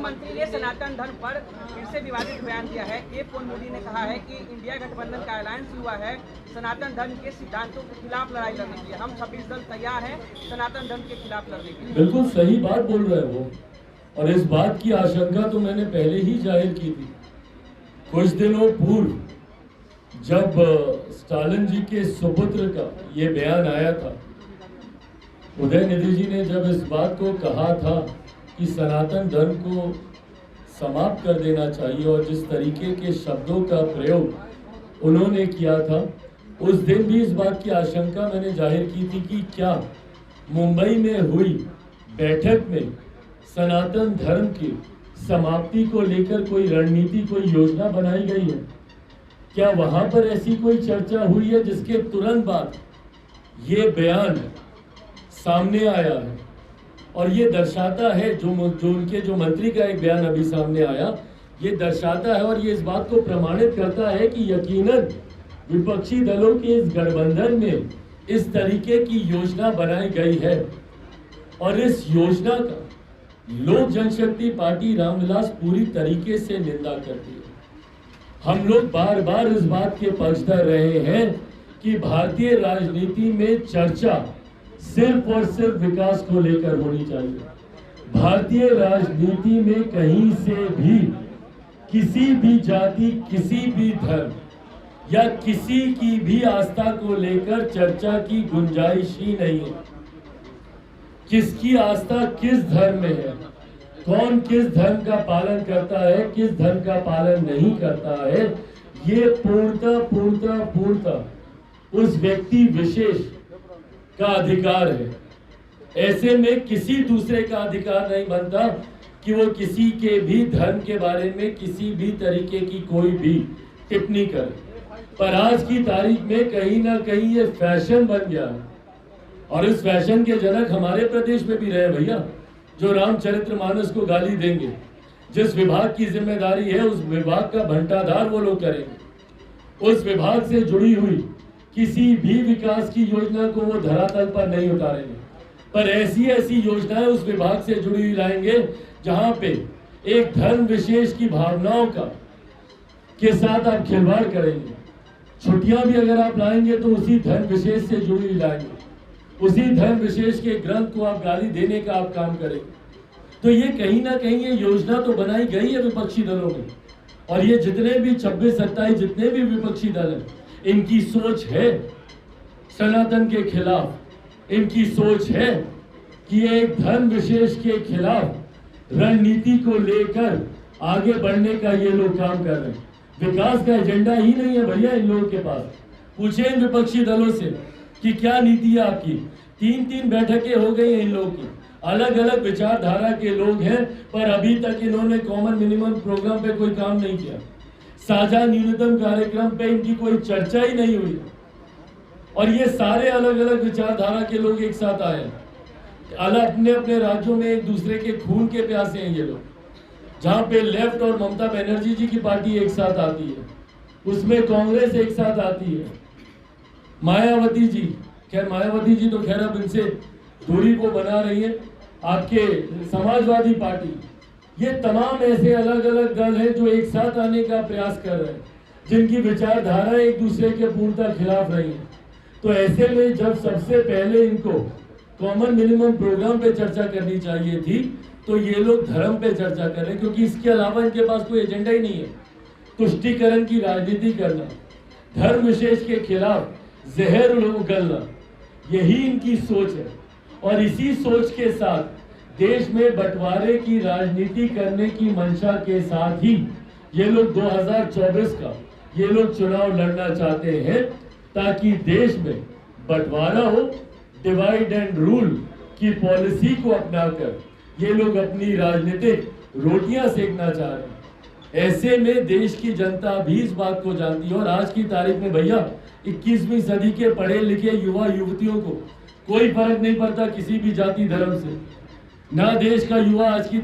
मंत्री ने सनातन धर्म पर फिर से विवादित बयान दिया है। पोन मोदी ने कहा है कि इंडिया गठबंधन का अलायंस हुआ है सनातन धर्म के सिद्धांतों के खिलाफ लड़ाई लड़ने के लिए। हम 26 दल तैयार हैं सनातन धर्म के खिलाफ लड़ने के लिए। बिल्कुल सही बात बोल रहे हैं वो, और इस बात की आशंका तो मैंने पहले ही जाहिर की थी। कुछ दिनों पूर्व जब स्टालिन जी के सुपुत्र का ये बयान आया था, उदयनिधि जी ने जब इस बात को कहा था कि सनातन धर्म को समाप्त कर देना चाहिए, और जिस तरीके के शब्दों का प्रयोग उन्होंने किया था, उस दिन भी इस बात की आशंका मैंने जाहिर की थी कि क्या मुंबई में हुई बैठक में सनातन धर्म की समाप्ति को लेकर कोई रणनीति, कोई योजना बनाई गई है? क्या वहां पर ऐसी कोई चर्चा हुई है जिसके तुरंत बाद ये बयान सामने आया है? और ये दर्शाता है जो उनके जो मंत्री का एक बयान अभी सामने आया, ये दर्शाता है और ये इस बात को प्रमाणित करता है कि यकीनन विपक्षी दलों के इस गठबंधन में इस तरीके की योजना बनाई गई है। और इस योजना का लोक जनशक्ति पार्टी रामविलास पूरी तरीके से निंदा करती है। हम लोग बार बार इस बात के पक्षधर रहे हैं कि भारतीय राजनीति में चर्चा सिर्फ और सिर्फ विकास को लेकर होनी चाहिए। भारतीय राजनीति में कहीं से भी किसी भी जाति, किसी भी धर्म या किसी की भी आस्था को लेकर चर्चा की गुंजाइश ही नहीं है। किसकी आस्था किस धर्म में है, कौन किस धर्म का पालन करता है, किस धर्म का पालन नहीं करता है, ये पूर्णतः उस व्यक्ति विशेष का अधिकार है। ऐसे में किसी दूसरे का अधिकार नहीं बनता कि वो किसी के भी धर्म के बारे में किसी भी तरीके की कोई भी टिप्पणी करे। पर आज की तारीख में कहीं ना कहीं ये फैशन बन गया है, और इस फैशन के जनक हमारे प्रदेश में भी रहे भैया, जो रामचरितमानस को गाली देंगे। जिस विभाग की जिम्मेदारी है उस विभाग का भंटाधार वो लोग करेंगे। उस विभाग से जुड़ी हुई किसी भी विकास की योजना को वो धरातल पर नहीं उतारेंगे, पर ऐसी ऐसी योजनाएं उस विभाग से जुड़ी हुई लाएंगे जहां पे एक धर्म विशेष की भावनाओं का के साथ आप खिलवाड़ करेंगे। छुट्टियां भी अगर आप लाएंगे तो उसी धर्म विशेष से जुड़ी हुई लाएंगे, उसी धर्म विशेष के ग्रंथ को आप गाली देने का आप काम करेंगे। तो ये कहीं ना कहीं ये योजना तो बनाई गई है विपक्षी दलों में, और ये जितने भी 26-27 जितने भी विपक्षी दल हैं, इनकी सोच है सनातन के खिलाफ। इनकी सोच है कि एक धर्म विशेष के खिलाफ रणनीति को लेकर आगे बढ़ने का ये लोग काम कर रहे हैं। विकास का एजेंडा ही नहीं है भैया इन लोगों के पास। पूछे इन विपक्षी दलों से कि क्या नीति है आपकी। 3-3 बैठकें हो गई हैं इन लोगों की, अलग अलग विचारधारा के लोग हैं, पर अभी तक इन्होंने कॉमन मिनिमम प्रोग्राम पे कोई काम नहीं किया। साझा न्यूनतम कार्यक्रम पे इनकी कोई चर्चा ही नहीं हुई। और ये सारे अलग अलग विचारधारा के लोग एक साथ आए हैं, अलग अपने अपने राज्यों में एक दूसरे के खून के प्यासे हैं ये लोग। जहाँ पे लेफ्ट और ममता बनर्जी जी की पार्टी एक साथ आती है, उसमें कांग्रेस एक साथ आती है, मायावती जी, खैर मायावती जी तो खैर अब इनसे दूरी को बना रही है, आपके समाजवादी पार्टी, ये तमाम ऐसे अलग अलग दल हैं जो एक साथ आने का प्रयास कर रहे हैं, जिनकी विचारधारा एक दूसरे के पूर्णतः खिलाफ रही है। तो ऐसे में जब सबसे पहले इनको कॉमन मिनिमम प्रोग्राम पे चर्चा करनी चाहिए थी, तो ये लोग धर्म पे चर्चा कर रहे हैं, क्योंकि इसके अलावा इनके पास कोई एजेंडा ही नहीं है। तुष्टीकरण की राजनीति करना, धर्म विशेष के खिलाफ जहर उगलना, यही इनकी सोच है। और इसी सोच के साथ देश में बंटवारे की राजनीति करने की मंशा के साथ ही ये लोग 2024 का ये लोग चुनाव लड़ना चाहते हैं, ताकि देश में बंटवारा हो, डिवाइड एंड रूल की पॉलिसी को अपनाकर ये लोग अपनी राजनीतिक रोटियां सेकना चाह रहे हैं। ऐसे में देश की जनता भी इस बात को जानती है। और आज की तारीख में भैया 21वीं सदी के पढ़े लिखे युवा युवतियों को कोई फर्क नहीं पड़ता किसी भी जाति धर्म से। ना देश का युवा आज की